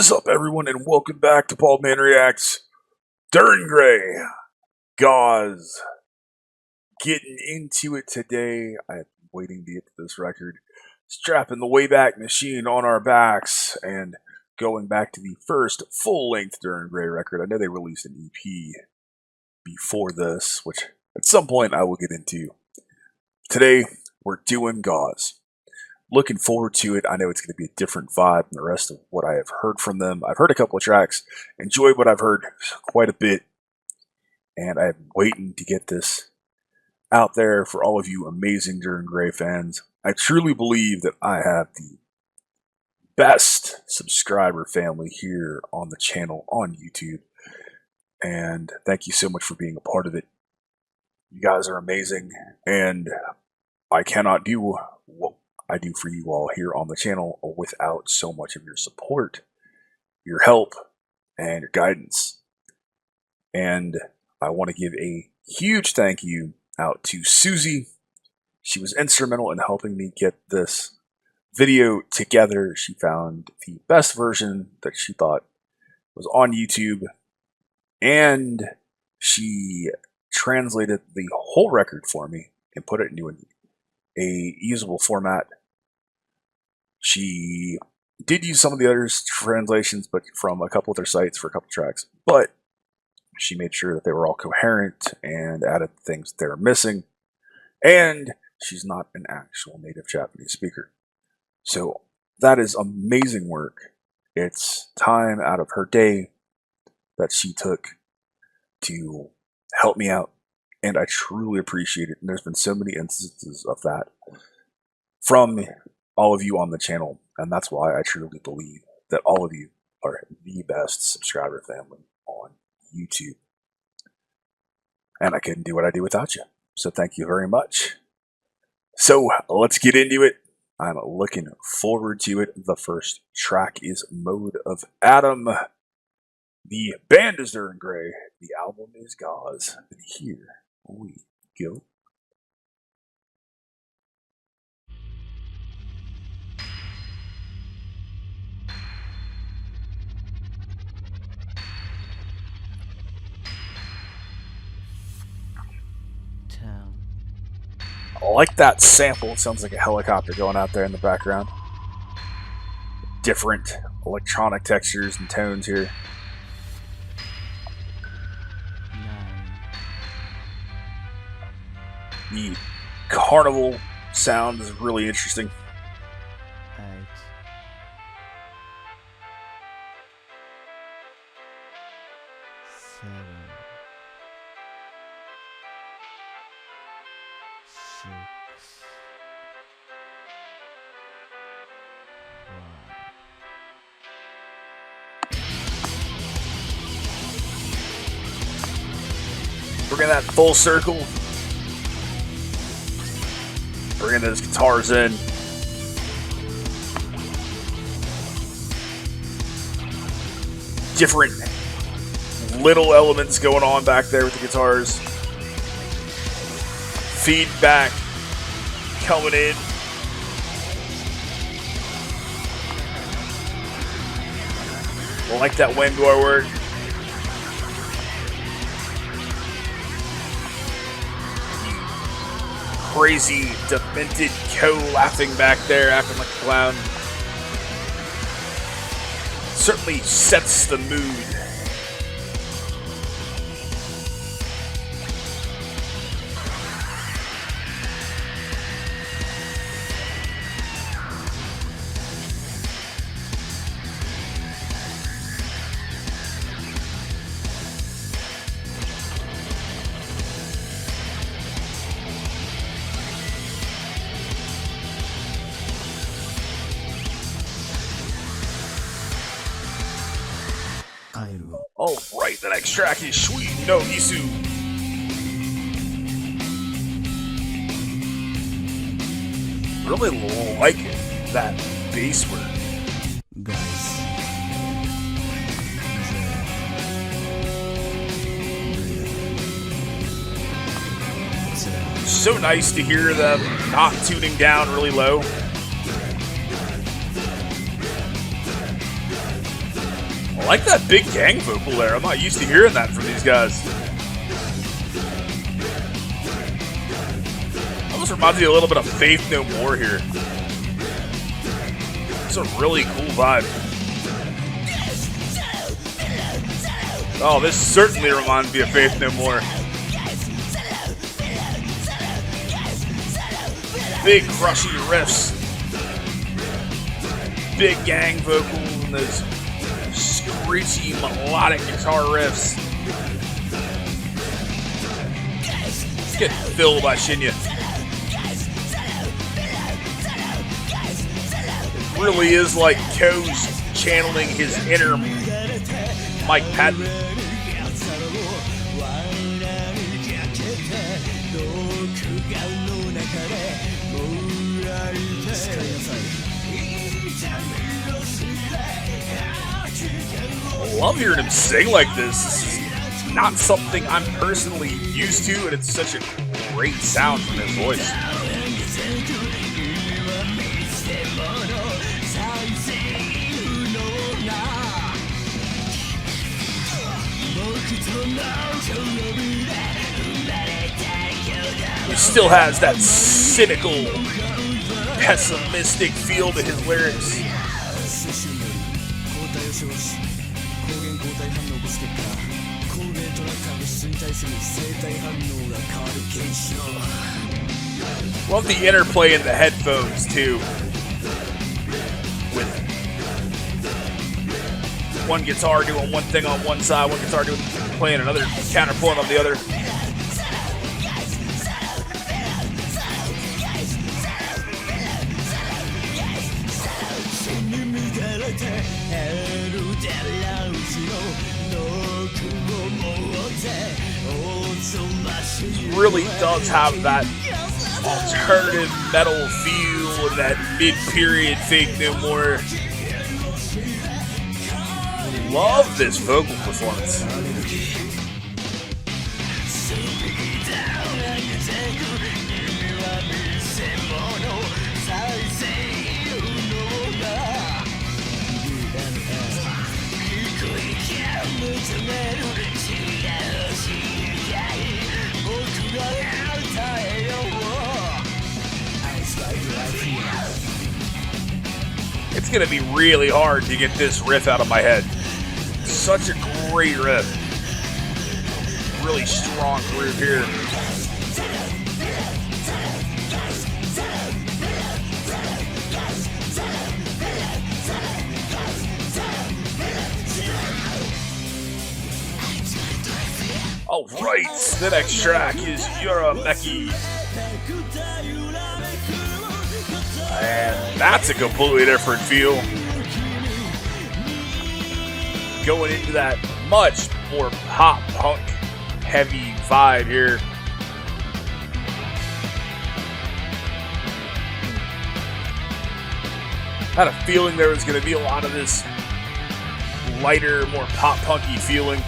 What is up, everyone, and welcome back to Baldmanreacts Bitchute. GAUZE. Getting into it today. I've been waiting to get to this record. Strapping the Wayback Machine on our backs and going back to the first full-length Duran Gray record. I know they released an EP before this, which at some point I will get into. Today, we're doing GAUZE. Looking forward to it. I know it's going to be a different vibe than the rest of what I have heard from them. I've heard a couple of tracks, enjoyed what I've heard quite a bit, and I'm waiting to get this out there for all of you amazing Duran Gray fans. I truly believe that I have the best subscriber family here on the channel on YouTube, and thank you so much for being a part of it. You guys are amazing, and I cannot do what I do for you all here on the channel without so much of your support, your help, and your guidance. And I want to give a huge thank you out to Susie. She was instrumental in helping me get this video together. She found the best version that she thought was on YouTube, and she translated the whole record for me and put it into a usable format. She did use some of the other translations, but from a couple other sites for a couple tracks. But she made sure that they were all coherent and added things they were missing. And she's not an actual native Japanese speaker. So that is amazing work. It's time out of her day that she took to help me out. And I truly appreciate it. And there's been so many instances of that from all of you on the channel. And that's why I truly believe that all of you are the best subscriber family on YouTube. And I couldn't do what I do without you. So thank you very much. So let's get into it. I'm looking forward to it. The first track is Mode of Atom. The band is Duran Gray. The album is GAUZE. And here we go. I like that sample. It sounds like a helicopter going out there in the background. Different electronic textures and tones here. The carnival sound is really interesting. Bringing that full circle. Bringing those guitars in. Different little elements going on back there with the guitars. Feedback coming in. I like that wind door work. Crazy, demented Co laughing back there, acting like a clown. Certainly sets the mood. Alright, the next track is Schwein no Isu. Really like that bass work. Guys. So nice to hear them not tuning down really low. I like that big gang vocal there. I'm not used to hearing that from these guys. Almost reminds me a little bit of Faith No More here. It's a really cool vibe. Oh, this certainly reminds me of Faith No More. Big crushy riffs. Big gang vocals and those screechy melodic guitar riffs. Let's get filled by Shinya. It really is like Ko's channeling his inner Mike Patton. I love hearing him sing like this. This is not something I'm personally used to, and it's such a great sound from his voice. He still has that cynical, pessimistic feel to his lyrics. Love the interplay in the headphones too, with one guitar doing one thing on one side, one guitar playing another counterpoint on the other. He really does have that alternative metal feel and that mid-period Faith No More. Love this vocal performance. It's gonna be really hard to get this riff out of my head. Such a great riff. Really strong groove here. Alright, the next track is YURAMEKI. And that's a completely different feel. Going into that much more pop punk heavy vibe here. Had a feeling there was going to be a lot of this lighter, more pop punky feeling.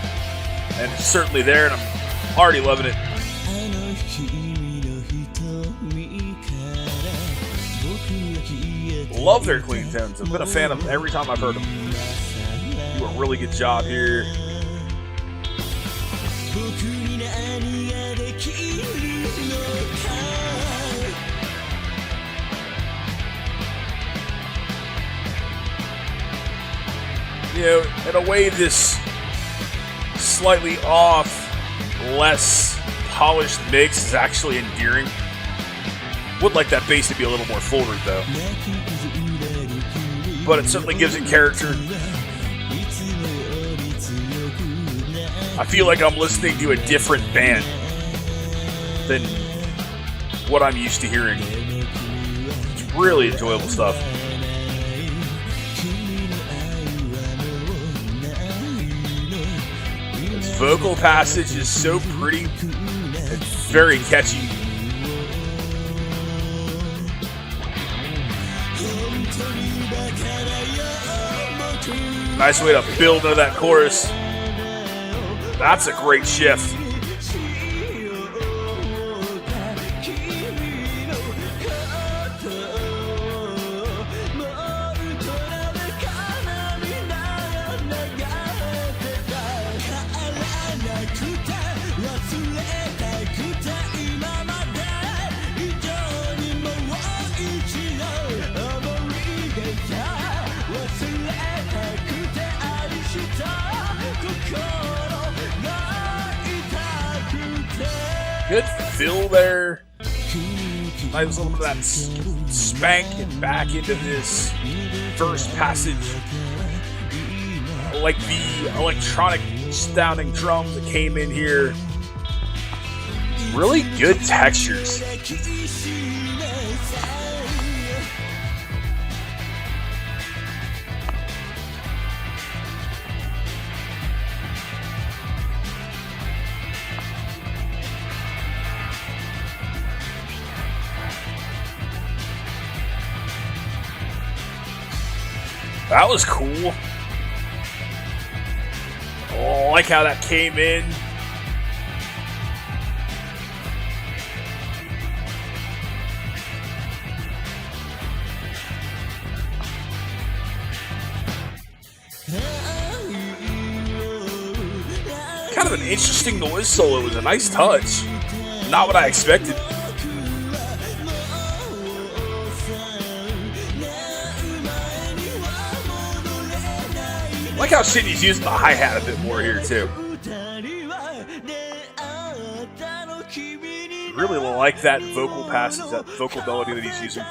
And it's certainly there, and I'm already loving it. Love their clean tones. I've been a fan of them every time I've heard them. Do a really good job here. You know, in a way, this slightly off, less polished mix is actually endearing. Would like that bass to be a little more forward though, but it certainly gives it character. I feel like I'm listening to a different band than what I'm used to hearing. It's really enjoyable stuff. This vocal passage is so pretty and very catchy. Nice way to build into that chorus. That's a great shift. Good fill there. Nice little bit of that spank and back into this first passage. I like the electronic sounding drums that came in here. Really good textures. That was cool. Oh, I like how that came in. Kind of an interesting noise solo. It was a nice touch. Not what I expected. I like how Sydney's using the hi-hat a bit more here, too. Really like that vocal passage, that vocal melody that he's using.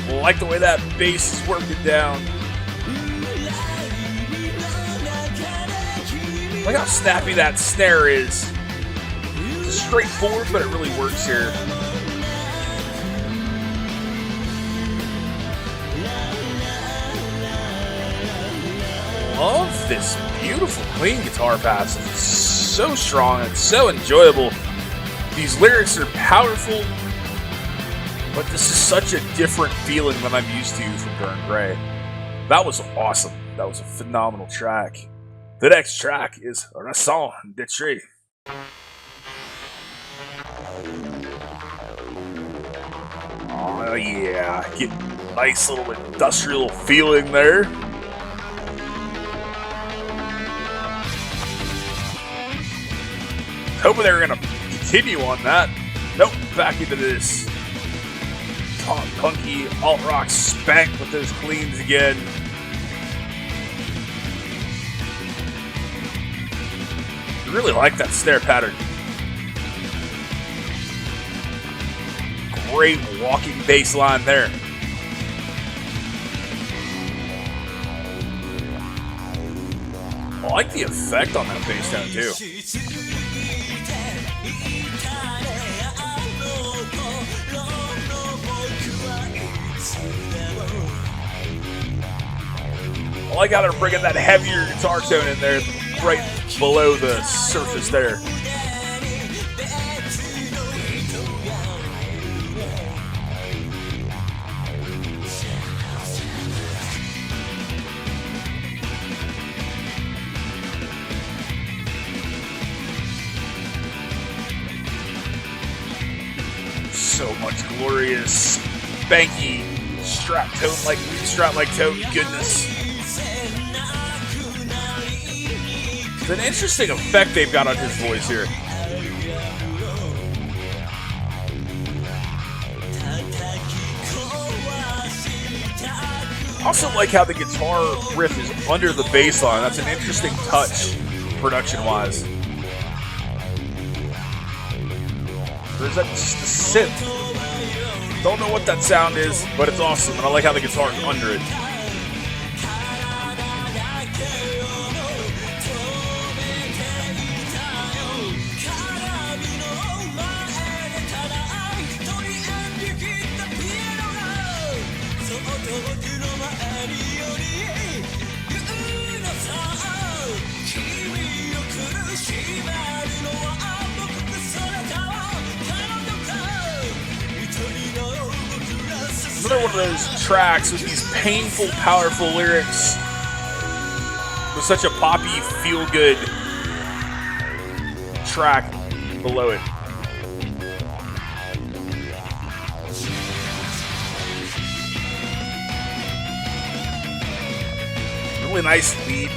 I like the way that bass is working down. I like how snappy that snare is. It's straightforward, but it really works here. Love this beautiful, clean guitar passage. It's so strong and so enjoyable. These lyrics are powerful, but this is such a different feeling than I'm used to from Durn Gray. That was awesome. That was a phenomenal track. The next track is Raison Detre13. Oh yeah, get a nice little industrial feeling there. Hoping they were gonna continue on that. Nope, back into this punky alt-rock spank with those cleans again. I really like that snare pattern. Great walking bass line there. I like the effect on that bass tone too. I like how they're bringing that heavier guitar tone in there, right below the surface there. So much glorious, spanky, strap-like tone goodness. It's an interesting effect they've got on his voice here. I also like how the guitar riff is under the bass line. That's an interesting touch, production-wise. Or is that just a synth? Don't know what that sound is, but it's awesome, and I like how the guitar's under it. of those tracks with these painful, powerful lyrics with such a poppy, feel-good track below it. Really nice lead.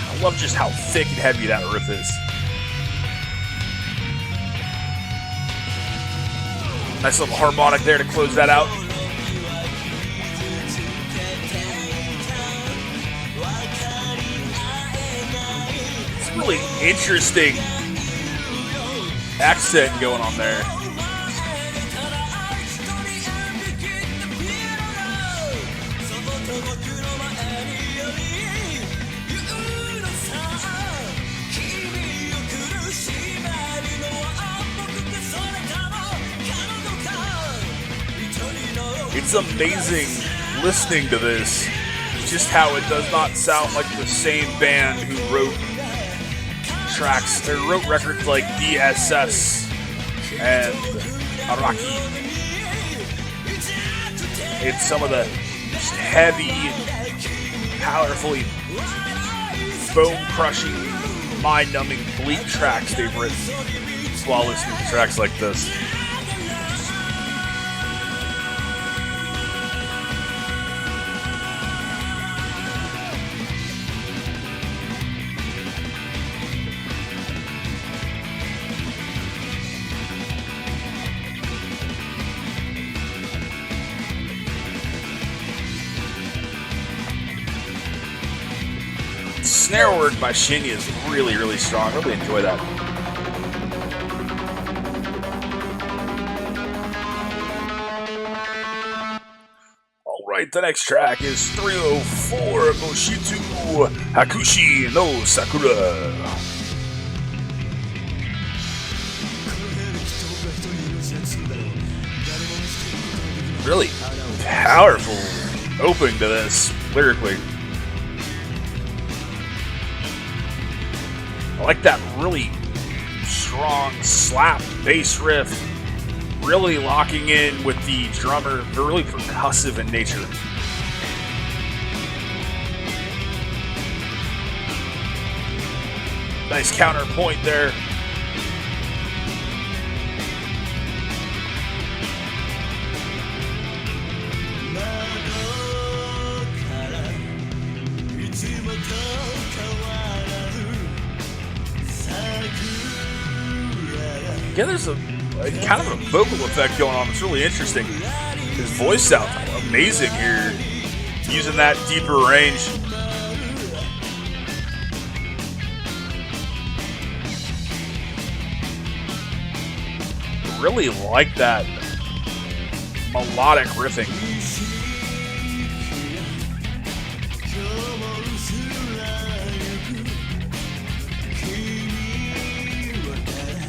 I love just how thick and heavy that riff is. Nice little harmonic there to close that out. It's a really interesting accent going on there. It's amazing listening to this, just how it does not sound like the same band who wrote tracks, or wrote records like DSS and Araki. It's some of the just heavy, powerfully bone-crushing, mind-numbing, bleak tracks they've written while listening to tracks like this. Snare work by Shinya is really, really strong. I really enjoy that. Alright, the next track is 304 Boshitu Hakushi no Sakura. Really powerful opening to this lyrically. I like that really strong slap bass riff, really locking in with the drummer. They're really percussive in nature. Nice counterpoint there. Yeah, there's a kind of a vocal effect going on. It's really interesting. His voice sounds amazing here, using that deeper range. Really like that melodic riffing.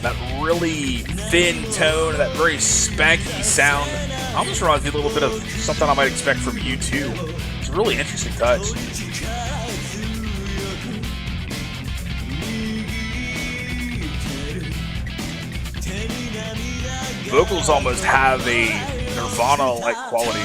That really thin tone, that very spanky sound, almost reminds me a little bit of something I might expect from U2. It's a really interesting touch. Vocals almost have a Nirvana-like quality.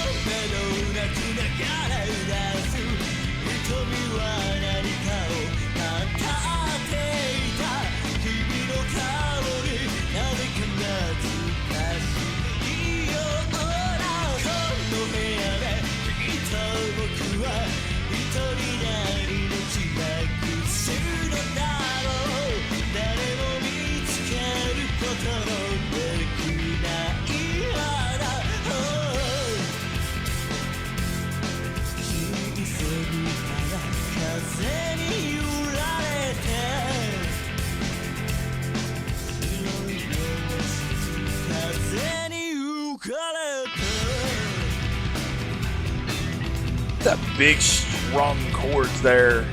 That big strung chords there,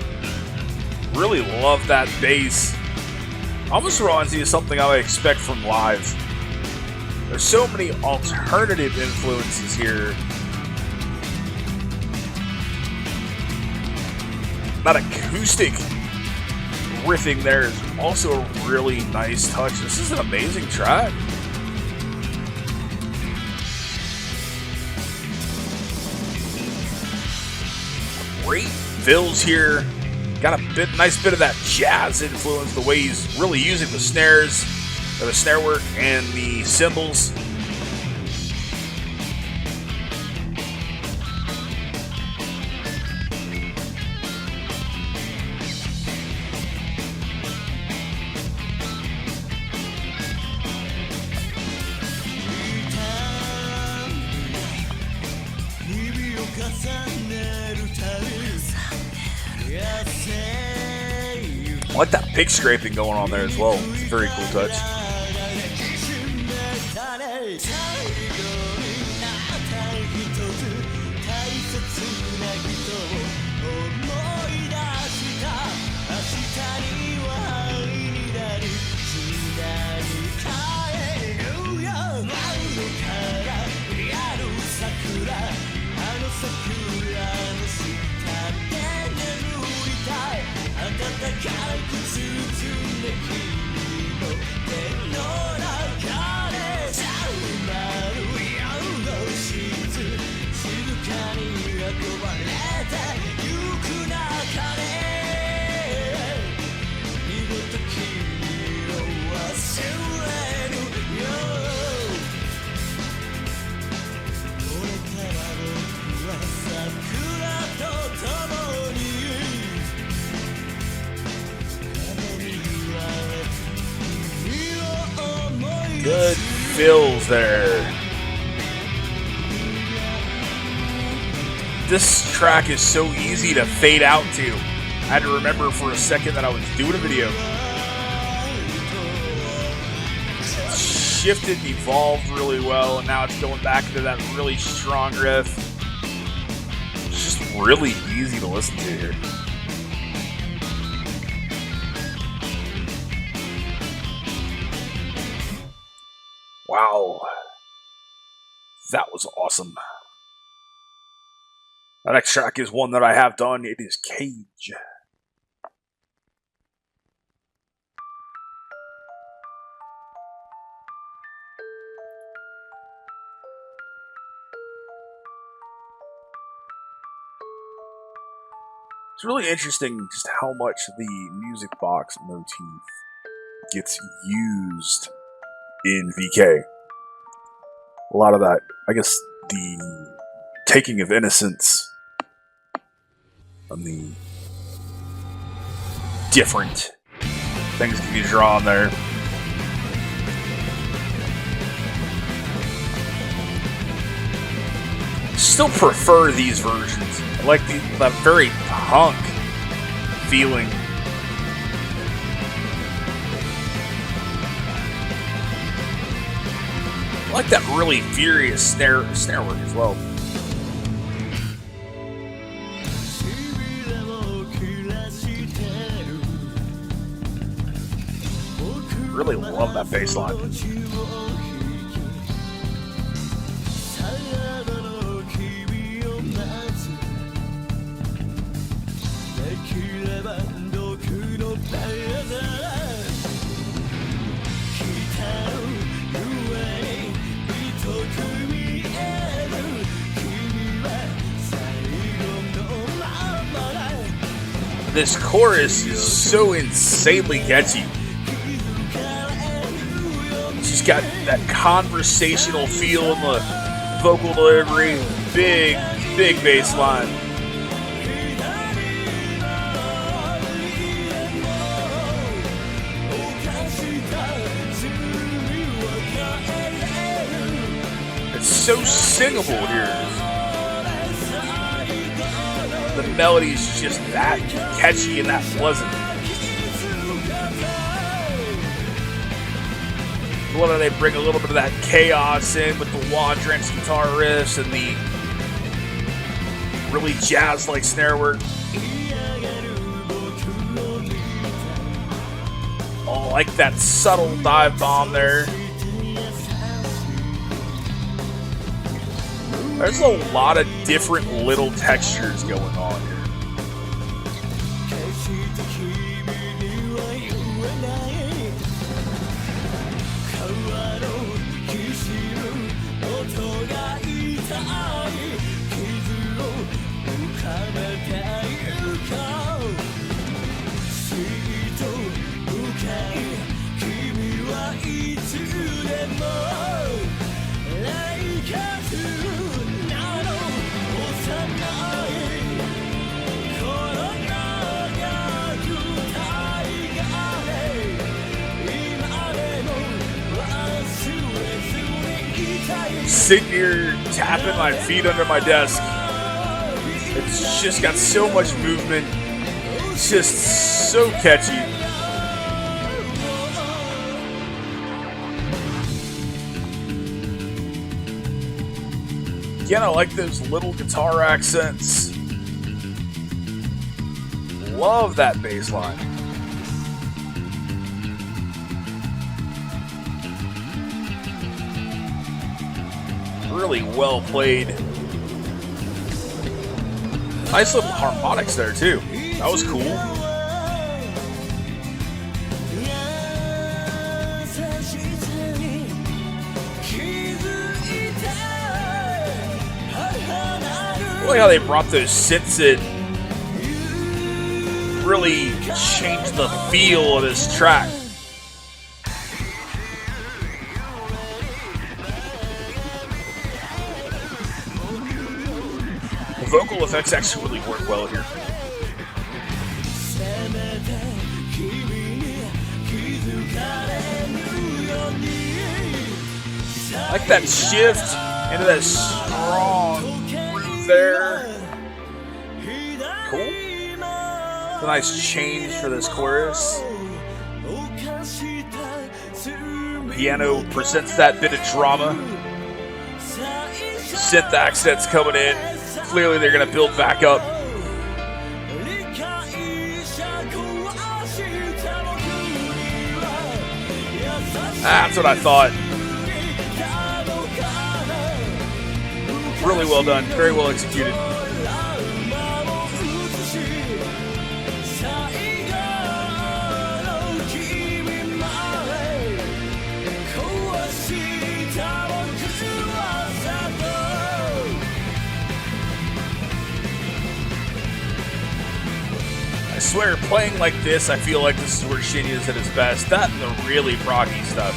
Really love that bass. Almost reminds me of something I would expect from live. There's so many alternative influences here. That acoustic riffing there is also a really nice touch. This is an amazing track. Great fills here. Got a nice bit of that jazz influence, the way he's really using the snares, or the snare work, and the cymbals. I like that pig scraping going on there as well. It's a very cool touch. Good fills there. This track is so easy to fade out to. I had to remember for a second that I was doing a video. It's shifted and evolved really well, and now it's going back into that really strong riff. It's just really easy to listen to here. Wow, that was awesome. The next track is one that I have done. It is Cage. It's really interesting just how much the music box motif gets used in VK. A lot of that, I guess, the taking of innocence and the different things can be drawn there. Still prefer these versions. I like that very punk feeling. I like that really furious snare work as well. Really love that bass line. This chorus is so insanely catchy. She's got that conversational feel in the vocal delivery. Big bass line. It's so singable here. The melody is just that catchy and that pleasant. Well, they bring a little bit of that chaos in with the wah-drenched guitar riffs and the really jazz-like snare work. Oh, like that subtle dive bomb there. There's a lot of different little textures going on here. Sitting here tapping my feet under my desk. It's just got so much movement. It's just so catchy. Again, I like those little guitar accents. Love that bass line. Really well played. Nice little harmonics there too. That was cool. I like how they brought those synths in. Really changed the feel of this track. Vocal effects actually really work well here. I like that shift into that strong groove there. Cool. It's a nice change for this chorus. Piano presents that bit of drama. Synth accents coming in. Clearly they're going to build back up. That's what I thought. Really well done. Very well executed. I swear, playing like this, I feel like this is where Shinya is at his best. That and the really proggy stuff.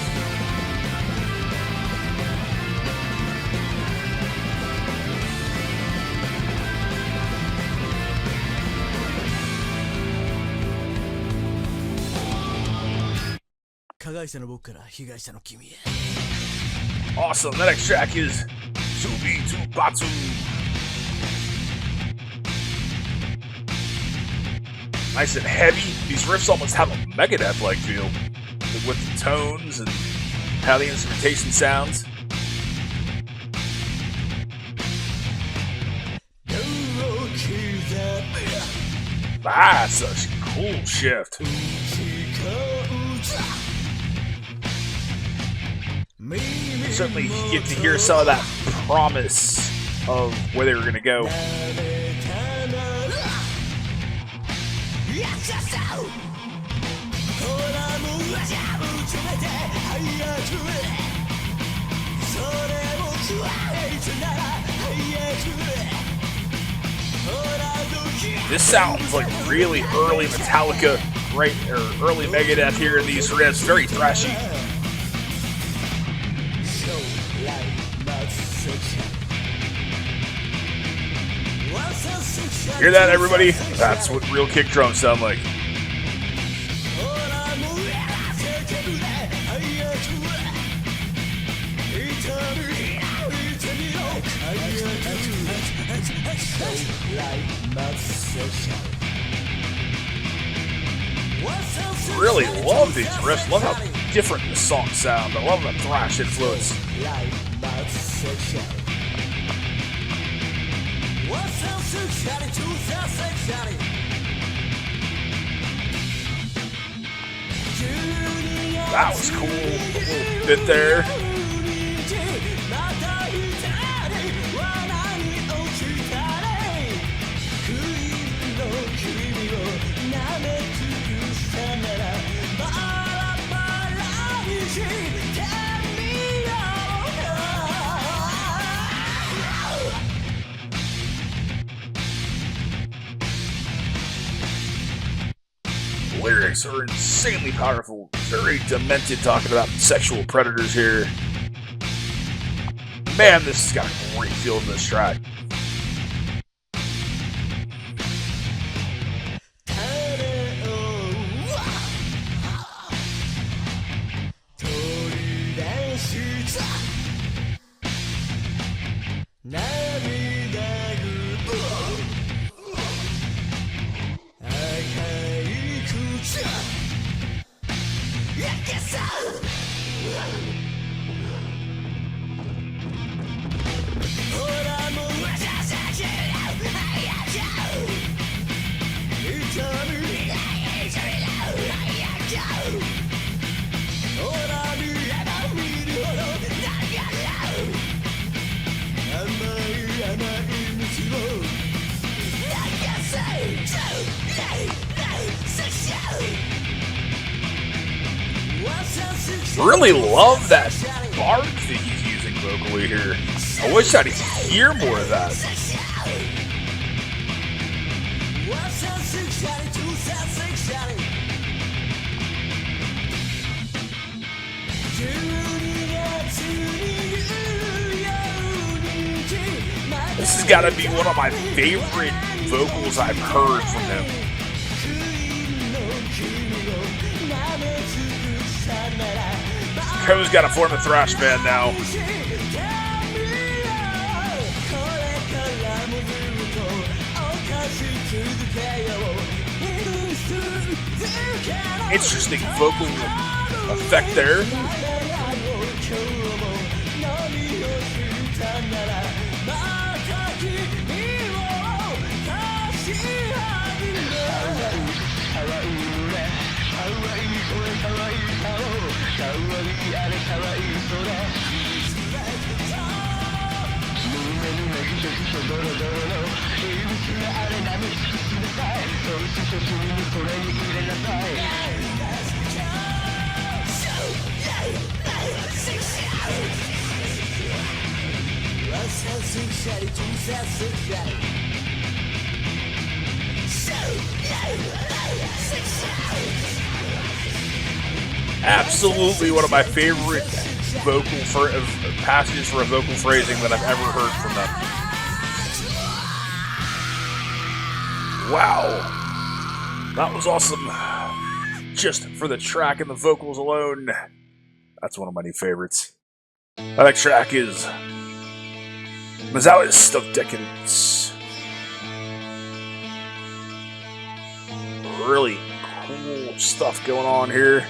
Awesome. The next track is Tsumi To Batsu. Nice and heavy. These riffs almost have a Megadeth-like feel with the tones and how the instrumentation sounds. That's a cool shift. Certainly you get to hear some of that promise of where they were going to go. This sounds like really early Metallica, right, or early Megadeth here in these riffs. Very thrashy. Hear that, everybody? That's what real kick drums sound like. Really love these riffs. Love how different the songs sound. I love the thrash influence. That was cool. A little bit there. Lyrics are insanely powerful, very demented, talking about sexual predators here. Man, this has got a great feel in this track. Really love that bark that he's using vocally here. I wish I'd hear more of that. This has got to be one of my favorite vocals I've heard from him. Ko's got to form a thrash band now. Interesting vocal effect there. Absolutely one of my favorite passages for a vocal phrasing that I've ever heard from them. Wow. That was awesome. Just for the track and the vocals alone, that's one of my new favorites. My next track is Mazohyst Of Decadence. Really cool stuff going on here.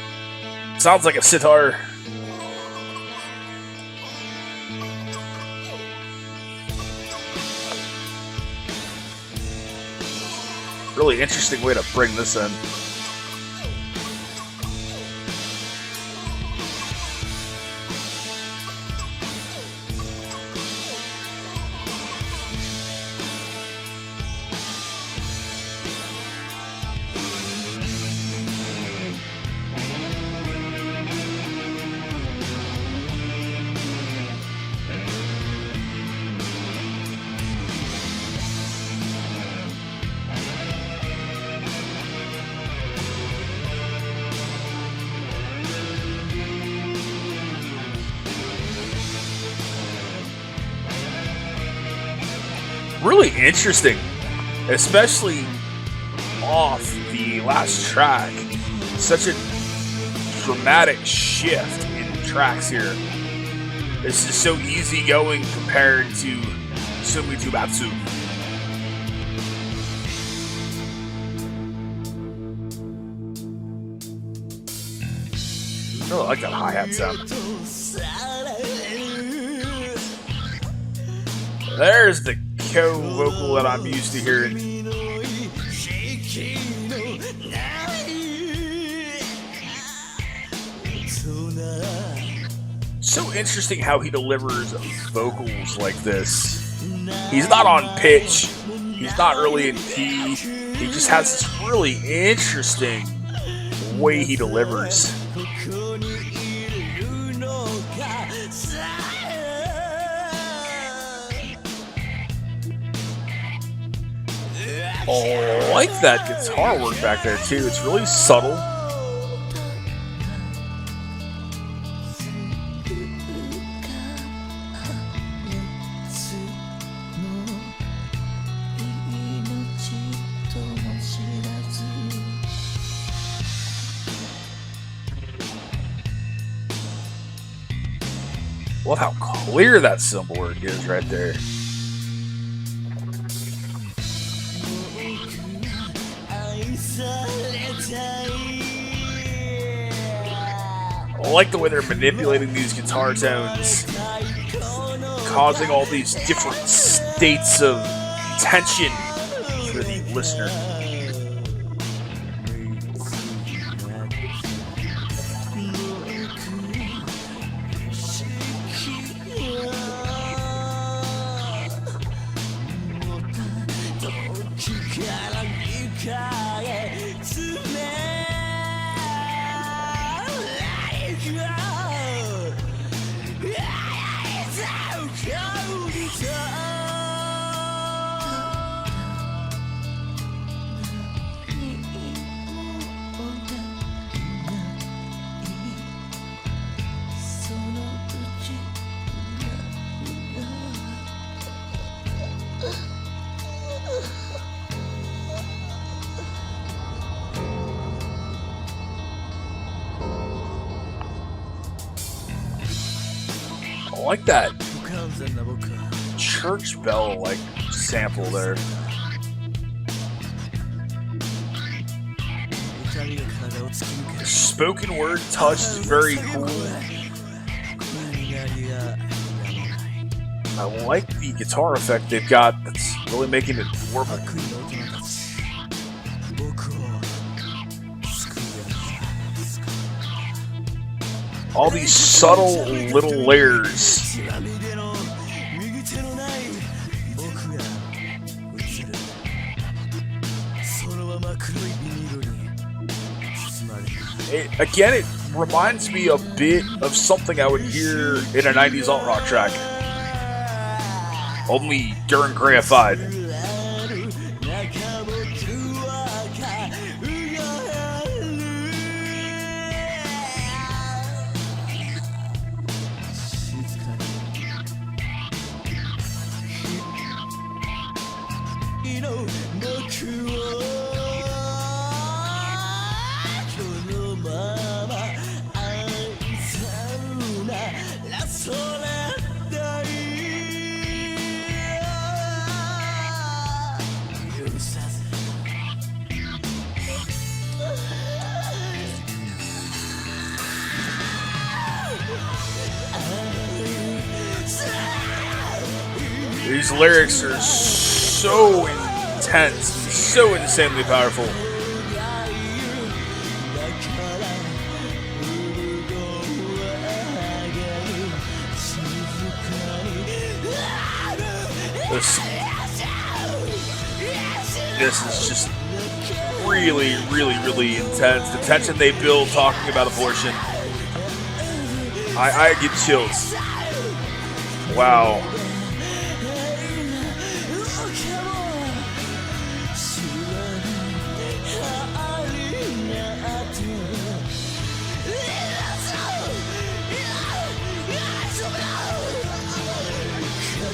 Sounds like a sitar. Really interesting way to bring this in. Really interesting, especially off the last track. Such a dramatic shift in tracks here. This is so easygoing compared to Tsumi To Batsu. I really like that hi-hat sound. There's the Ko vocal that I'm used to hearing. so interesting how he delivers vocals like this. He's not on pitch. He's not really in key. He just has this really interesting way he delivers. Oh, I like that guitar work back there too. It's really subtle. Love how clear that cymbal work is right there. I like the way they're manipulating these guitar tones, causing all these different states of tension for the listener. I like that church bell like sample there. Spoken word touch is very cool. I like the guitar effect they've got that's really making it warble. All these subtle little layers. It reminds me a bit of something I would hear in a 90s alt rock track. Only during Grayified. These lyrics are so intense and so insanely powerful. This is just really, really, really intense. The tension they build talking about abortion. I get chills. Wow.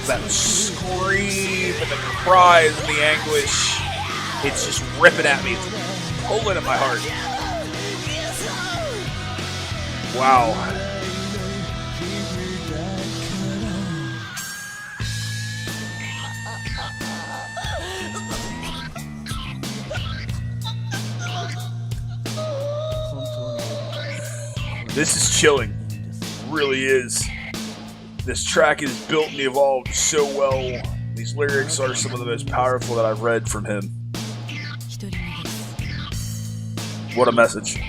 That scream and the cries and the anguish, it's just ripping at me, it's pulling at my heart. Wow. This is chilling, it really is. This track is built and evolved so well. These lyrics are some of the most powerful that I've read from him. What a message.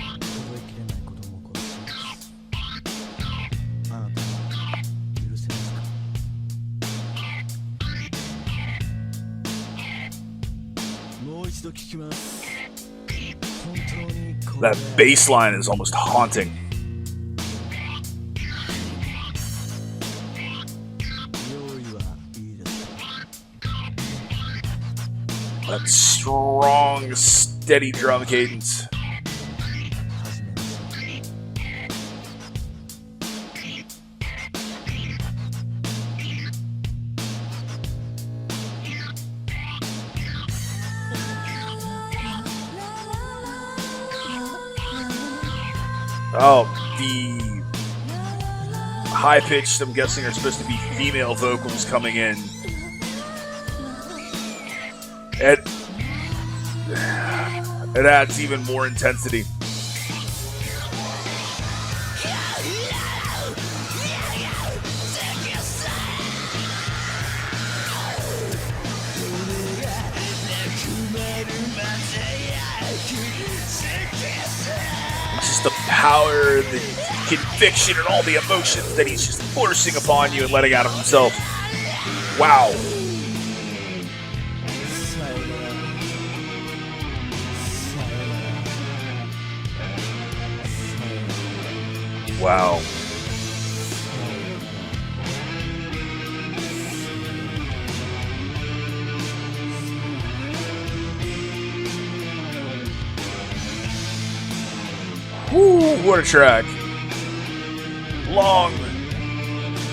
That bass line is almost haunting. That strong, steady drum cadence. Oh, the high-pitched, I'm guessing, are supposed to be female vocals coming in. It adds even more intensity. Just the power, the conviction, and all the emotions that he's just forcing upon you and letting out of himself. Wow. Wow. Woo, what a track. Long,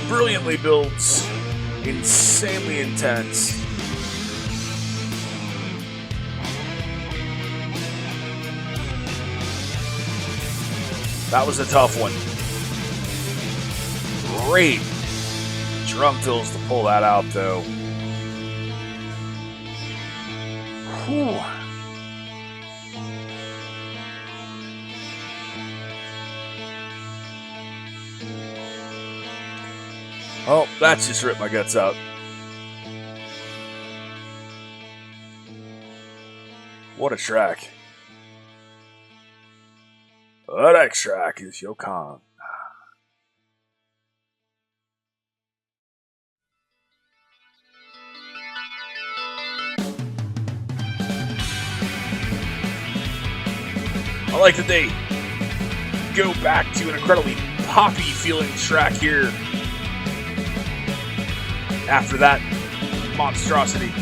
brilliantly built, insanely intense. That was a tough one. Great drum fills to pull that out, though. Whew. Oh, that's just ripped my guts out. What a track. The next track is Yokan. I like that they go back to an incredibly poppy feeling track here after that monstrosity.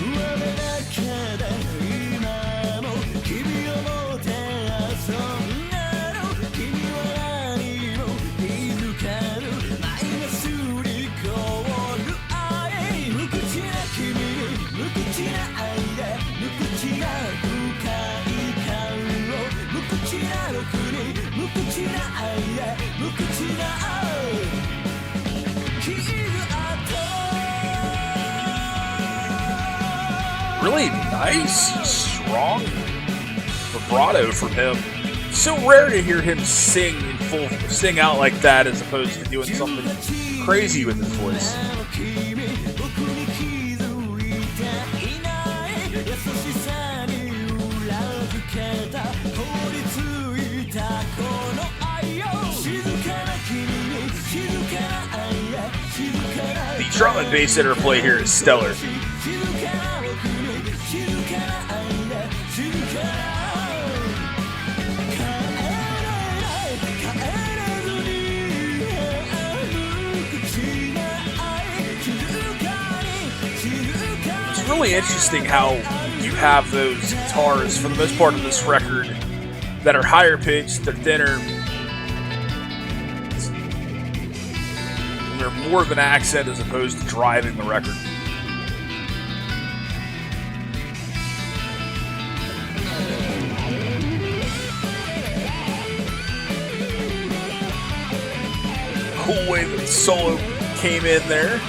Really nice, strong vibrato from him. So rare to hear him sing out like that as opposed to doing something crazy with his voice. The drum and bass interplay here is stellar. It's really interesting how you have those guitars, for the most part of this record, that are higher pitched, they're thinner, they're more of an accent as opposed to driving the record. Cool way that the solo came in there.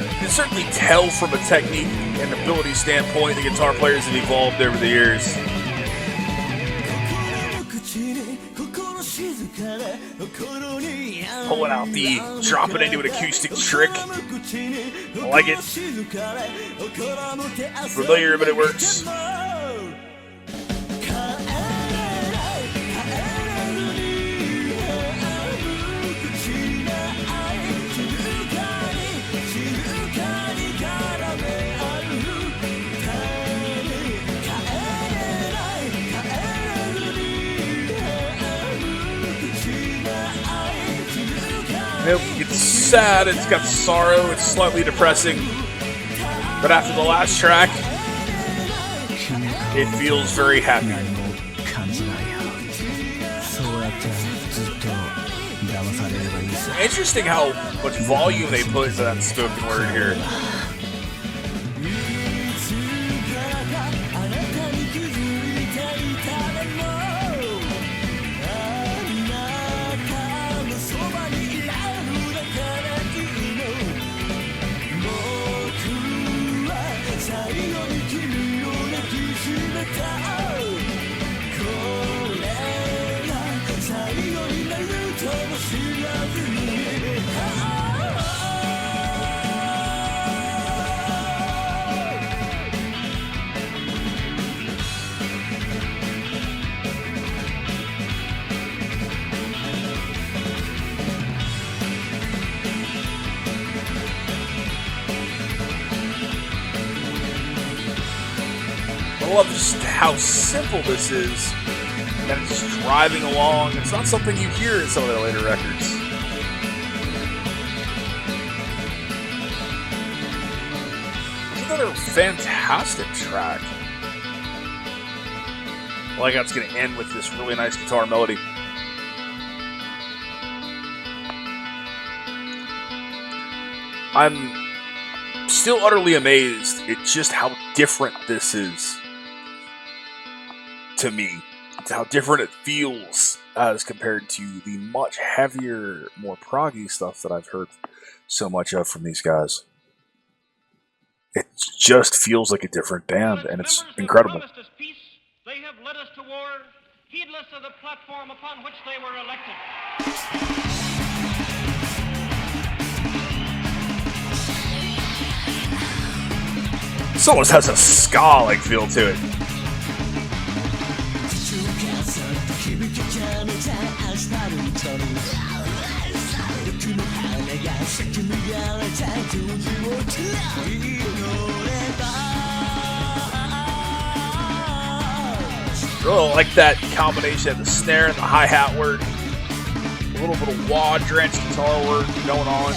You can certainly tell from a technique and ability standpoint the guitar players have evolved over the years. Pulling out the drop it into an acoustic trick. I like it. Familiar, but it works. Nope, it's sad, it's got sorrow, it's slightly depressing. But after the last track, it feels very happy. Interesting how much volume they put into that spoken word here. I love just how simple this is, and it's just driving along. It's not something you hear in some of their later records. It's another fantastic track. I like how it's going to end with this really nice guitar melody. I'm still utterly amazed at just how different this is to me. It's how different it feels as compared to the much heavier, more proggy stuff that I've heard so much of from these guys. It just feels like a different band, and it's incredible. They have led us to war, heedless of the platform upon which they were elected. This almost has a ska-like feel to it. Really like that combination of the snare and the hi-hat work. A little bit of wah-drenched guitar work going on.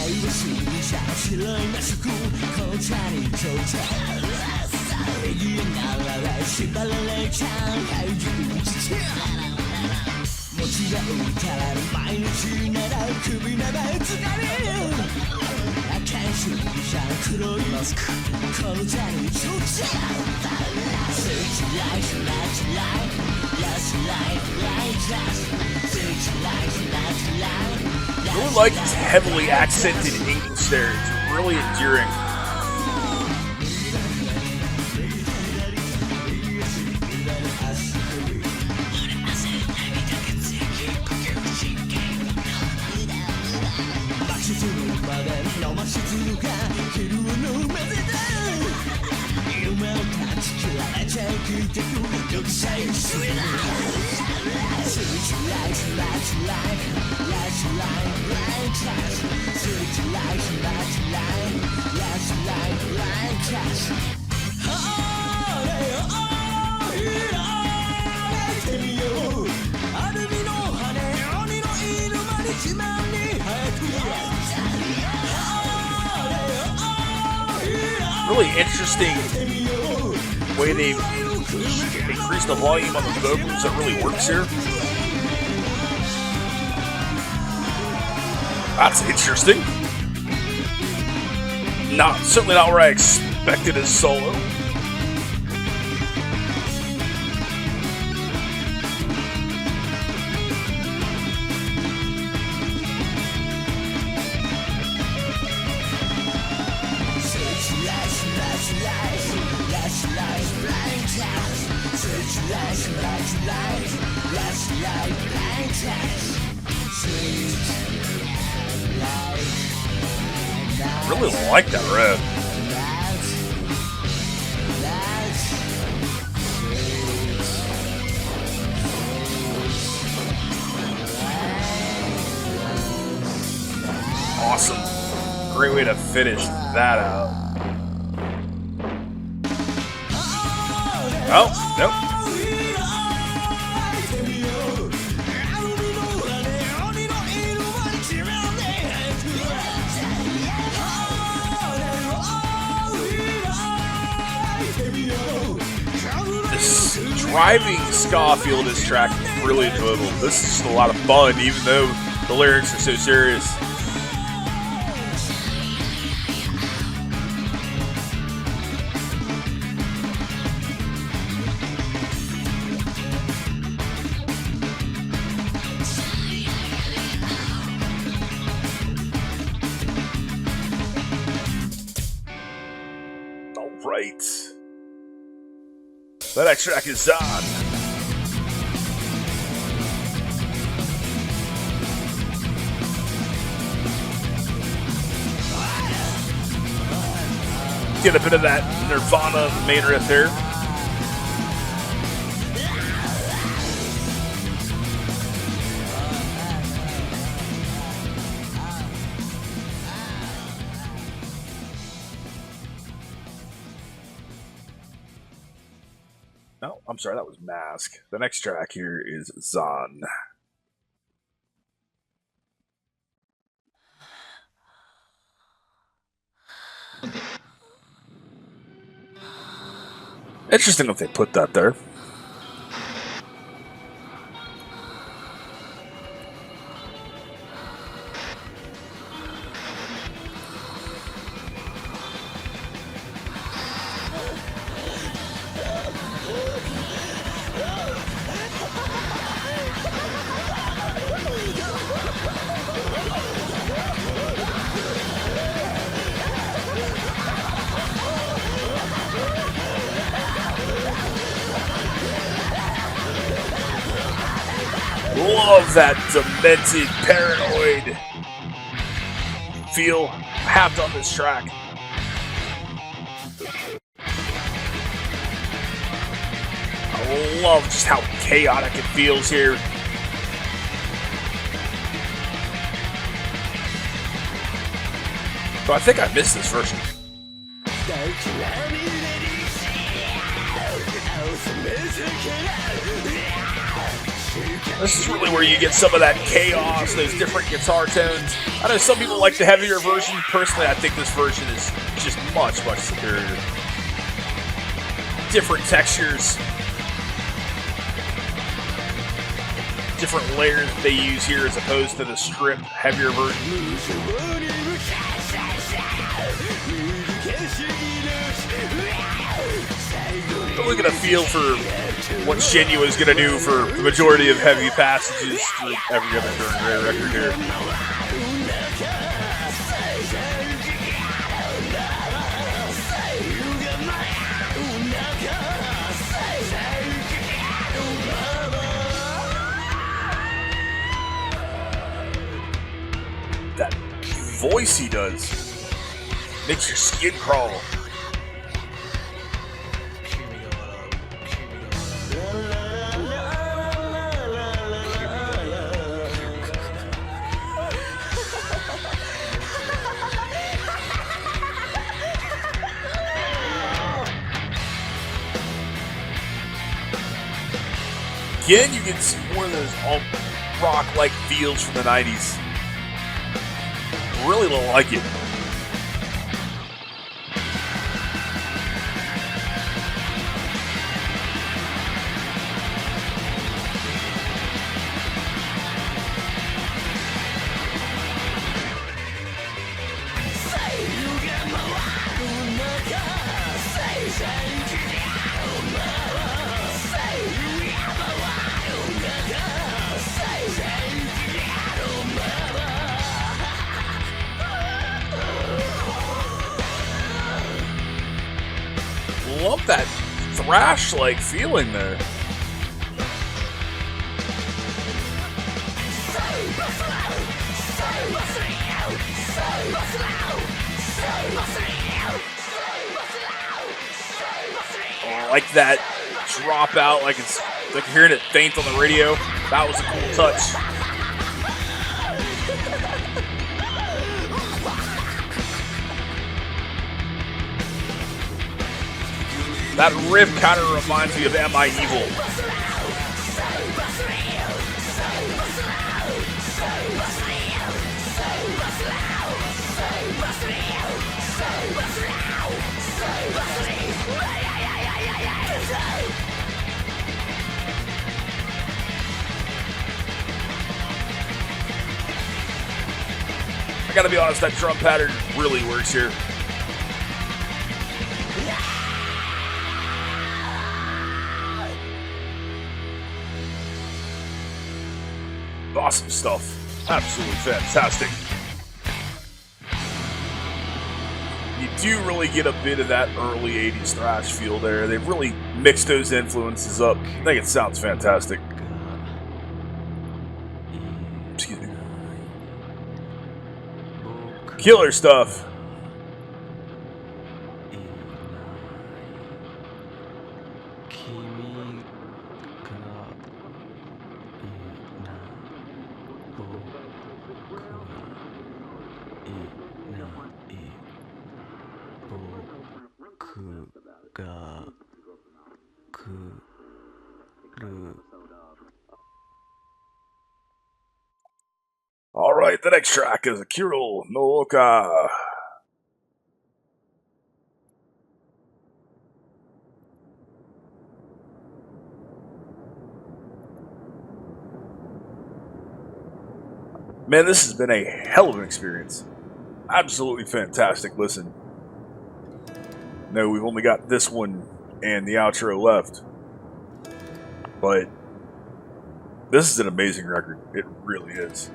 I really like this heavily accented English there. It's really endearing. Really interesting way they've increased the volume on the vocals. That really works here. That's interesting. Certainly not where I expected his solo. Really like that riff. Awesome. Great way to finish that out. Oh, nope. driving ska feel of this track is really enjoyable. This is just a lot of fun, even though the lyrics are so serious. Right. That next track is on. Get a bit of that Nirvana main riff there. No, I'm sorry, that was Mask. The next track here is Zon. Interesting if they put that there. Love that demented, paranoid feel have on this track. I love just how chaotic it feels here. So I think I missed this version. This is really where you get some of that chaos, those different guitar tones. I know some people like the heavier version. Personally, I think this version is just much, much superior. Different textures. Different layers they use here as opposed to the stripped, heavier version. Really get a feel for what Shinyu is going to do for the majority of heavy passages through every other Turn Gray record here. That voice he does makes your skin crawl. Again, you get some more of those alt rock-like feels from the 90s. Really don't like it. Love that thrash-like feeling there. I like that drop out, like it's like you're hearing it faint on the radio. That was a cool touch. That riff kind of reminds me of Am I Evil? I gotta be honest, that drum pattern really works here. Awesome stuff. Absolutely fantastic. You do really get a bit of that early 80s thrash feel there. They've really mixed those influences up. I think it sounds fantastic. Excuse me. Killer stuff. Alright, the next track is Akuro No Oka. Man, this has been a hell of an experience. Absolutely fantastic listen. No, we've only got this one and the outro left. But this is an amazing record. It really is.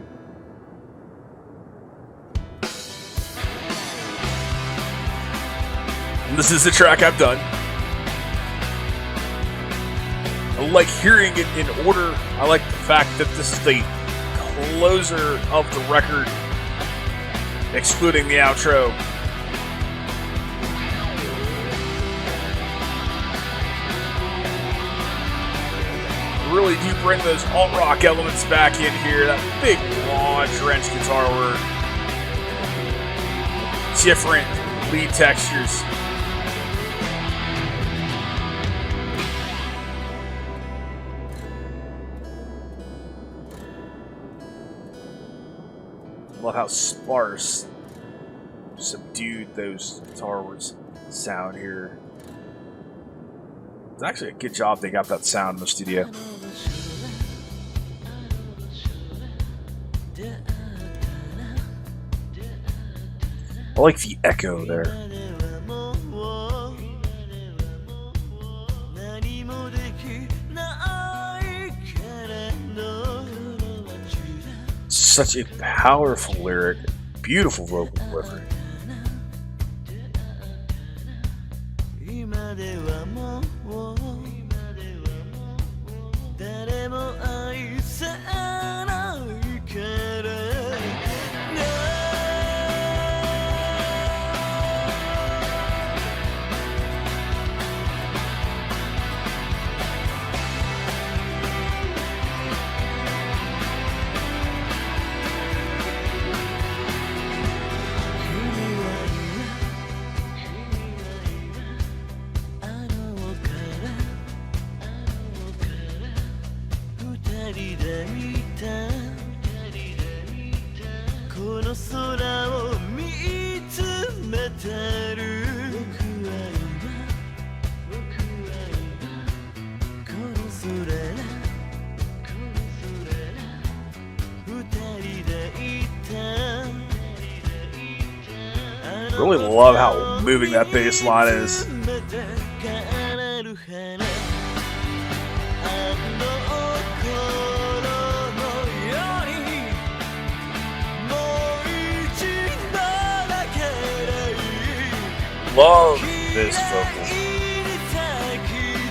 And this is the track I've done. I like hearing it in order. I like the fact that this is the closer of the record, excluding the outro. Really do bring those alt-rock elements back in here. That big, long, drenched guitar work. Different lead textures. Love how sparse, subdued those guitar words sound here. It's actually a good job they got that sound in the studio. I like the echo there. Such a powerful lyric, beautiful vocal delivery. Really love how moving that bass line is. Love this vocal.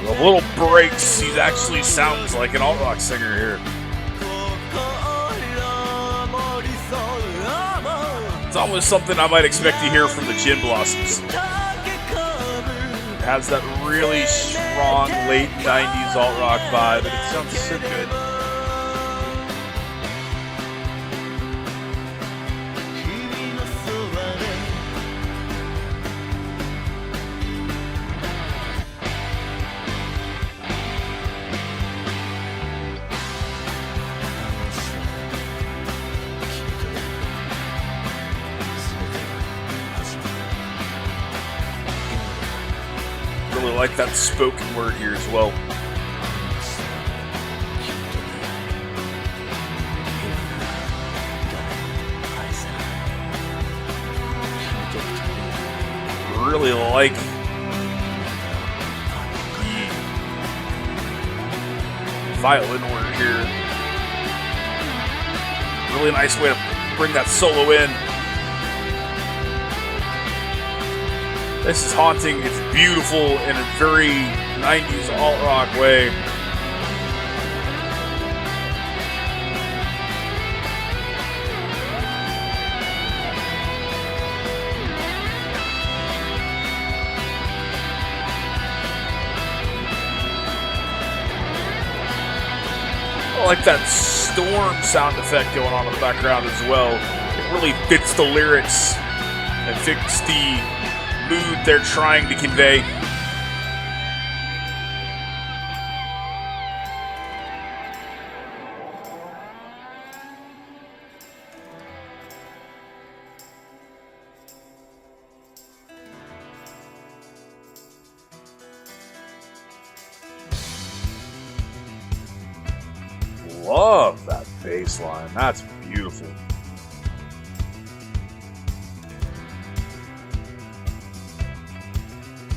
The little breaks, he actually sounds like an alt-rock singer here. It's almost something I might expect to hear from the Gin Blossoms. It has that really strong late 90s alt-rock vibe, and it sounds so good. Really like that spoken word here as well. really like the violin order here. Really nice way to bring that solo in. This is haunting. It's beautiful in a very 90s alt-rock way. I like that storm sound effect going on in the background as well. It really fits the lyrics and fits the mood they're trying to convey. Love that bass line. That's beautiful.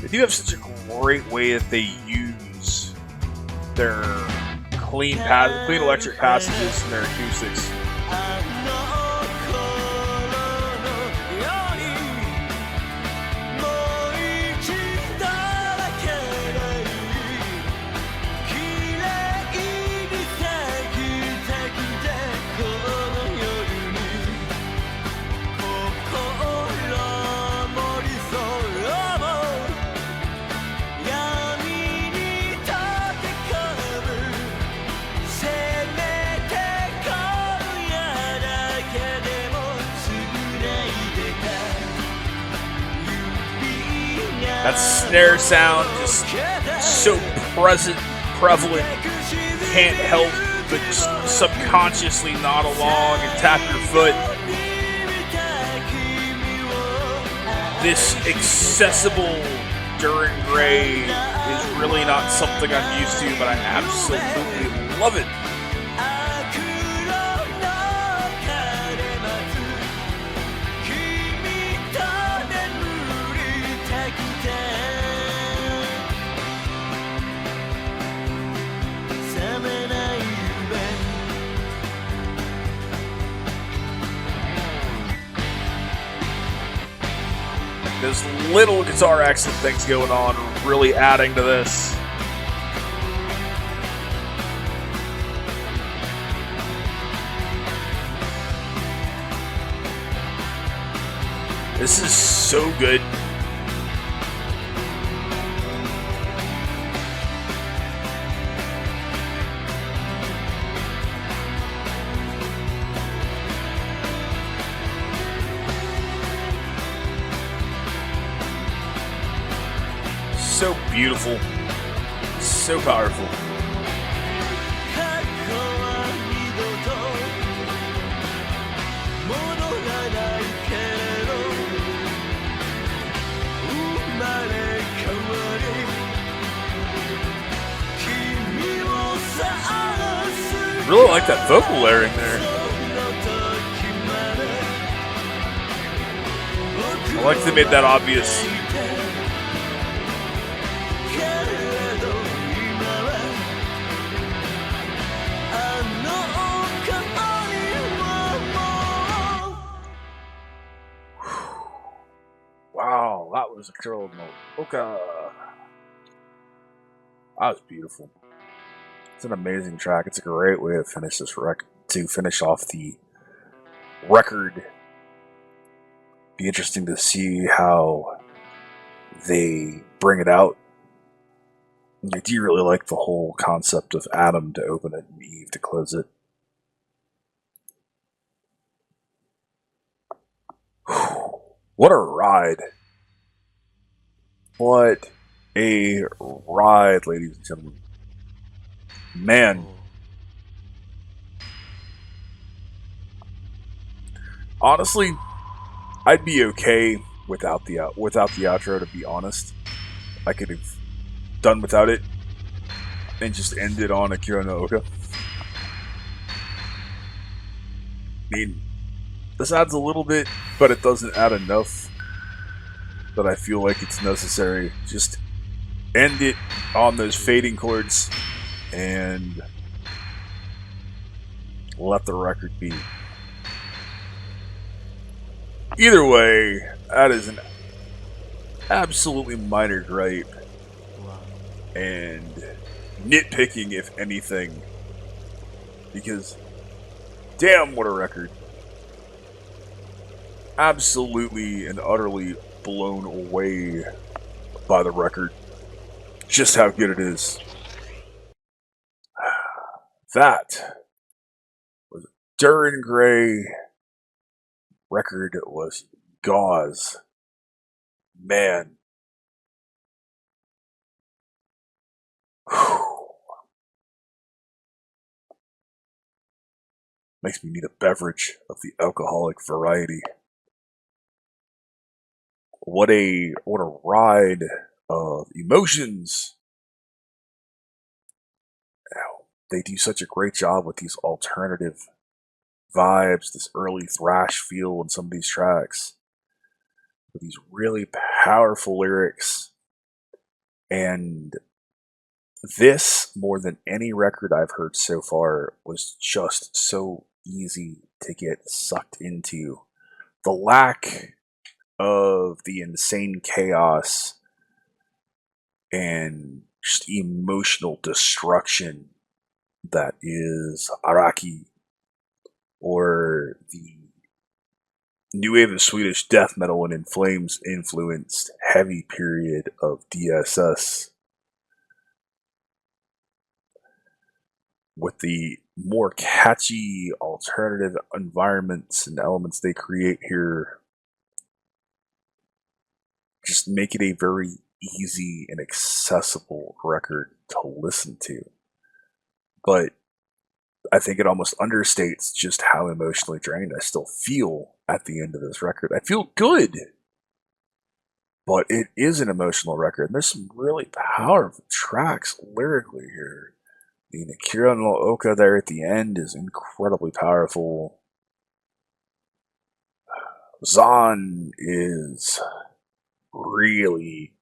They do have such a great way that they use their clean electric passages and their acoustics. That snare sound just so prevalent, can't help but just subconsciously nod along and tap your foot. This accessible Duran Gray is really not something I'm used to, but I absolutely love it. Those little guitar accent things going on are really adding to this. This is so good. So beautiful, so powerful. Really like that vocal layering there. I like they made that obvious. Wow, that was Akuro No Oka. That was beautiful. It's an amazing track. It's a great way to finish this finish off the record. Be interesting to see how they bring it out. I do really like the whole concept of Adam to open it and Eve to close it. What a ride. What a ride, ladies and gentlemen. Man. Honestly, I'd be okay without the outro, to be honest. I could have done without it and just ended on Akuro No Oka. I mean, this adds a little bit, but it doesn't add enough. that I feel like it's necessary. Just end it on those fading chords and let the record be. Either way, that is an absolutely minor gripe and nitpicking, if anything, because damn, what a record. Absolutely and utterly blown away by the record. Just how good it is. That was Duran Gray. Record was Gauze. Man. Whew. Makes me need a beverage of the alcoholic variety. What a ride of emotions. They do such a great job with these alternative vibes, this early thrash feel in some of these tracks, with these really powerful lyrics. And this, more than any record I've heard so far, was just so easy to get sucked into. The lack of the insane chaos and just emotional destruction that is Araki, or the new wave of Swedish death metal and In Flames influenced heavy period of DSS, with the more catchy alternative environments and elements they create here, just make it a very easy and accessible record to listen to. But I think it almost understates just how emotionally drained I still feel at the end of this record. I feel good, but it is an emotional record. And there's some really powerful tracks lyrically here. The Akuro No Oka there at the end is incredibly powerful. Zon is really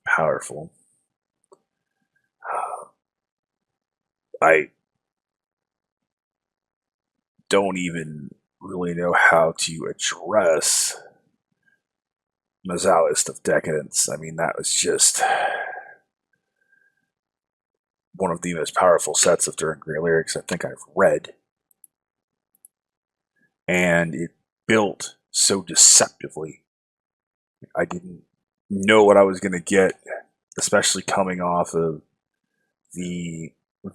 powerful. I don't even really know how to address Mazohyst Of Decadence. I mean, that was just one of the most powerful sets of Duran Gray lyrics I think I've read. And it built so deceptively. I didn't know what I was going to get, especially coming off of the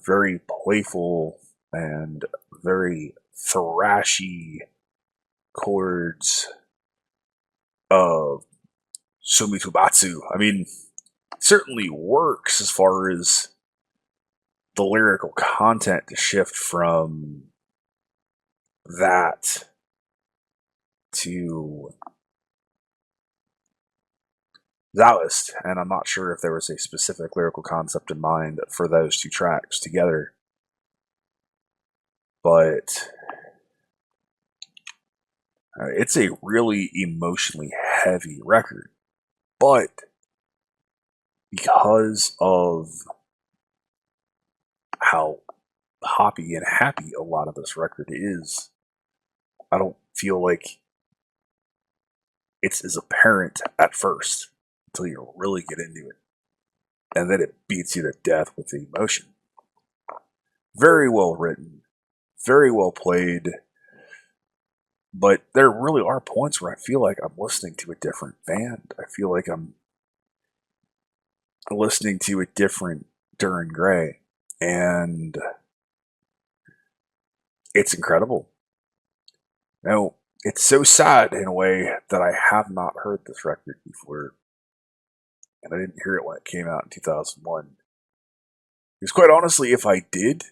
very playful and very thrashy chords of Tsumi To Batsu. I mean, it certainly works as far as the lyrical content to shift from that to Mazohyst, and I'm not sure if there was a specific lyrical concept in mind for those two tracks together, but it's a really emotionally heavy record. But because of how poppy and happy a lot of this record is, I don't feel like it's as apparent at first until you really get into it. And then it beats you to death with the emotion. Very well written, very well played, but there really are points where I feel like I'm listening to a different band. I feel like I'm listening to a different Duran Gray, and it's incredible. Now, it's so sad in a way that I have not heard this record before, and I didn't hear it when it came out in 2001. Because quite honestly, if I did,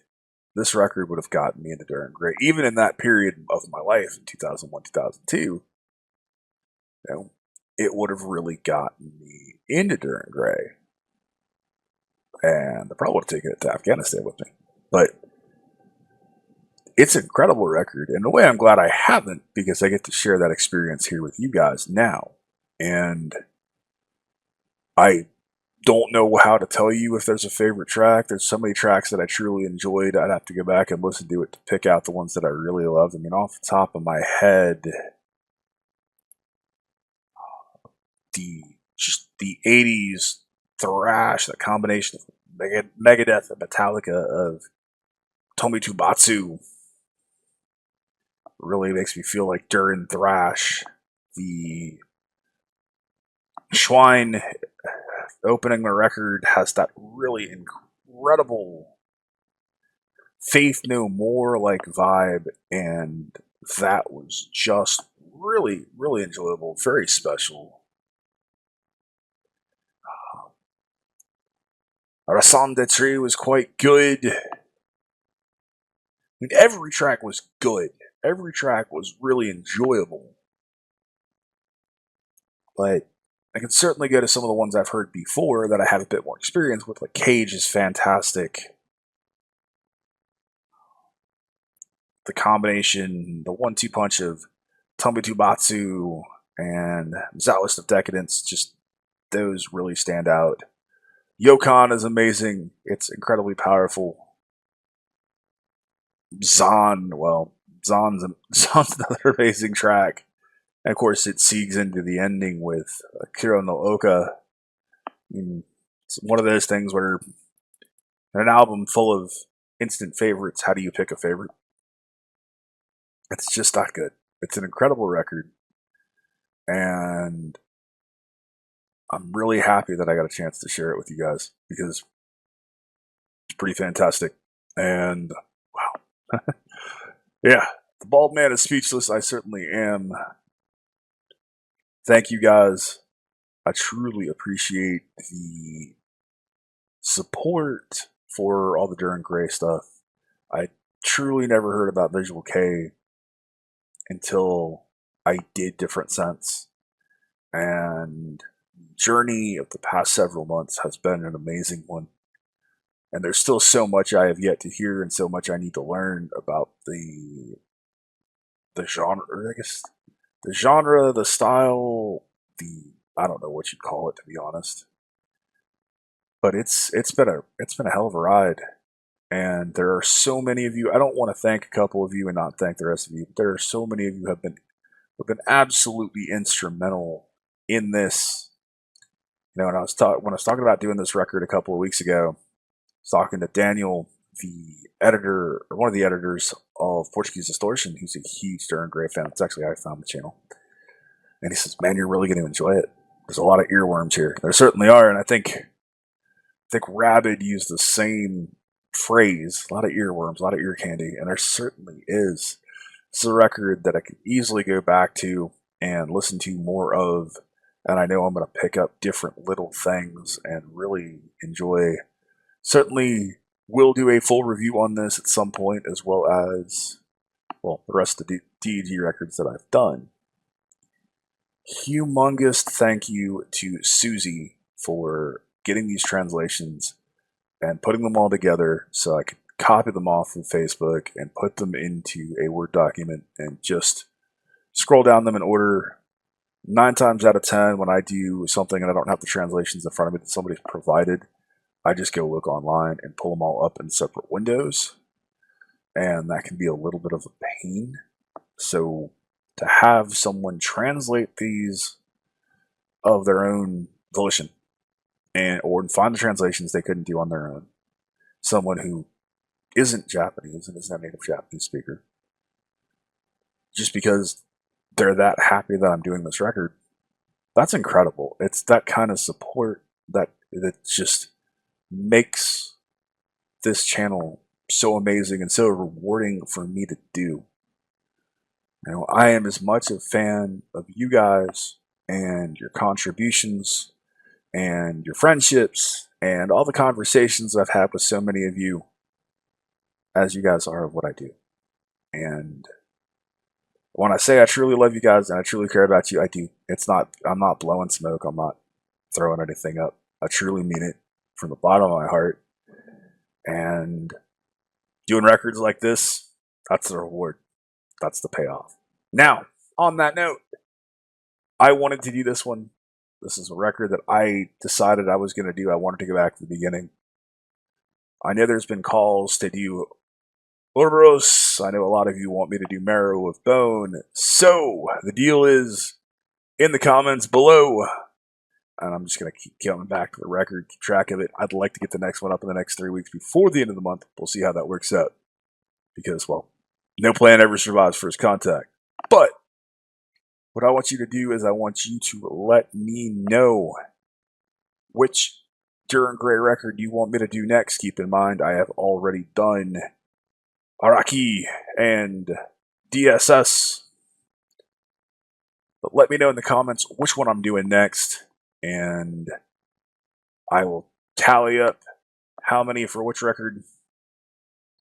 this record would have gotten me into Duran Gray. Even in that period of my life, in 2001, 2002, it would have really gotten me into Duran Gray. And I probably would have taken it to Afghanistan with me. But it's an incredible record. And in a way, I'm glad I haven't, because I get to share that experience here with you guys now. And I don't know how to tell you if there's a favorite track. There's so many tracks that I truly enjoyed. I'd have to go back and listen to it to pick out the ones that I really loved. I mean, off the top of my head, the 80s thrash, that combination of Megadeth and Metallica of Tsumi To Batsu really makes me feel like during thrash. The Schwein opening the record has that really incredible Faith No More like vibe, and that was just really, really enjoyable, very special. Raison Detre13 was quite good. I mean, every track was good. Every track was really enjoyable. But I can certainly go to some of the ones I've heard before that I have a bit more experience with. Like Cage is fantastic. The combination, the 1-2 punch of Tsumi To Batsu and Mazohyst Of Decadence, just those really stand out. Yokan is amazing. It's incredibly powerful. Zon's another amazing track. And of course, it segues into the ending with Akuro No Oka. I mean, it's one of those things where in an album full of instant favorites, how do you pick a favorite? It's just that good. It's an incredible record. And I'm really happy that I got a chance to share it with you guys because it's pretty fantastic. And wow. Yeah, the bald man is speechless. I certainly am. Thank you guys. I truly appreciate the support for all the Duran Gray stuff. I truly never heard about Visual K until I did Different Sense. And journey of the past several months has been an amazing one. And there's still so much I have yet to hear and so much I need to learn about the genre, or I guess the genre, the style, I don't know what you'd call it, to be honest. But it's been a hell of a ride. And there are so many of you. I don't want to thank a couple of you and not thank the rest of you. But there are so many of you who have been absolutely instrumental in this. You know, when I was talking about doing this record a couple of weeks ago, I was talking to Daniel, the editor, or one of the editors of Portuguese Distortion, who's a huge Duran Gray fan. It's actually how I found the channel. And he says, "Man, you're really going to enjoy it. There's a lot of earworms here." There certainly are, and I think Rabid used the same phrase, a lot of earworms, a lot of ear candy, and there certainly is. This is a record that I could easily go back to and listen to more of, and I know I'm going to pick up different little things and really enjoy. Certainly will do a full review on this at some point, as well as, well, the rest of the DEG records that I've done. Humongous thank you to Susie for getting these translations and putting them all together so I could copy them off of Facebook and put them into a Word document and just scroll down them in order. 9 times out of 10, when I do something and I don't have the translations in front of me that somebody's provided, I just go look online and pull them all up in separate windows. And that can be a little bit of a pain. So to have someone translate these of their own volition or find the translations they couldn't do on their own, someone who isn't Japanese and isn't a native Japanese speaker, just because they're that happy that I'm doing this record, that's incredible. It's that kind of support that just makes this channel so amazing and so rewarding for me to do. You know, I am as much a fan of you guys and your contributions and your friendships and all the conversations I've had with so many of you as you guys are of what I do. And when I say I truly love you guys and I truly care about you, I do. I'm not blowing smoke. I'm not throwing anything up. I truly mean it from the bottom of my heart. And doing records like this, that's the reward. That's the payoff. Now, on that note, I wanted to do this one This is a record that I decided I was going to do. I wanted to go back to the beginning. I know there's been calls to do Ouroboros. I know a lot of you want me to do Marrow of Bone. So, the deal is in the comments below. And I'm just going to keep coming back to the record, keep track of it. I'd like to get the next one up in the next 3 weeks before the end of the month. We'll see how that works out. Because, well, no plan ever survives first contact. But what I want you to do is I want you to let me know which Duran Gray record you want me to do next. Keep in mind, I have already done Araki and DSS. But let me know in the comments which one I'm doing next. And I will tally up how many for which record.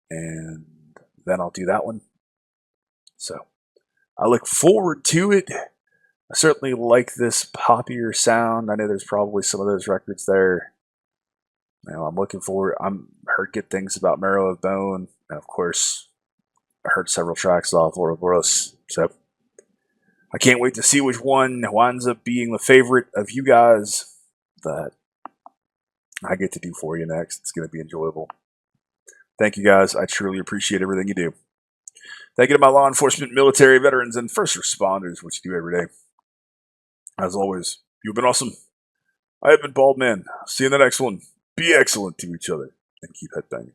And then I'll do that one. So, I look forward to it. I certainly like this poppier sound. I know there's probably some of those records there. You know, I'm looking forward. I'm heard good things about Marrow of Bone, and of course, I heard several tracks off Ouroboros. So I can't wait to see which one winds up being the favorite of you guys that I get to do for you next. It's going to be enjoyable. Thank you guys. I truly appreciate everything you do. Thank you to my law enforcement, military, veterans, and first responders, which you do every day. As always, you've been awesome. I have been Baldman. See you in the next one. Be excellent to each other and keep headbanging.